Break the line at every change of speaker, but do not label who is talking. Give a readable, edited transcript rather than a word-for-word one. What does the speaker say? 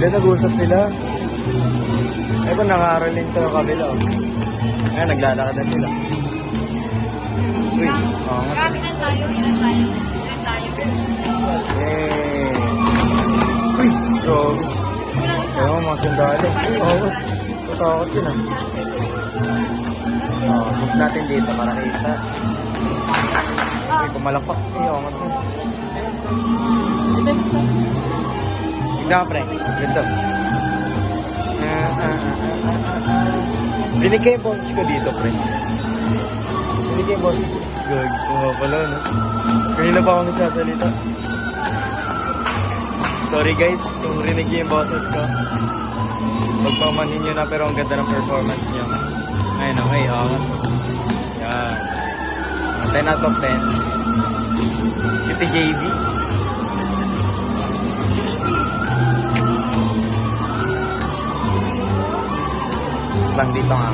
Sila nag-usap sila. Eh kung nangaralin ito ng kabila. Ayan, naglalakad na sila. Uy, angas.
Kami na tayo, ilan tayo. Ilan tayo.
Uy, grabe. Kaya mo mga sandali. Uy, angas. Tatakot yun ah. Move natin dito para kita. Uy, pumalakpak. Uy, angas na. Tignan ka, pre. Ganito. Dinig kayo yung boses ko dito, pre. Dinig kayo yung boses ko. Gag, nga pala, no? Kanina pa ako nagsasalita. Sorry guys, kung rinig niyo yung boses ko. Pagpamanin nyo na, pero ang ganda ng performance nyo. Ayun, okay, angas. Yan. 10 out of 10. Ito JV. Lang dito nga.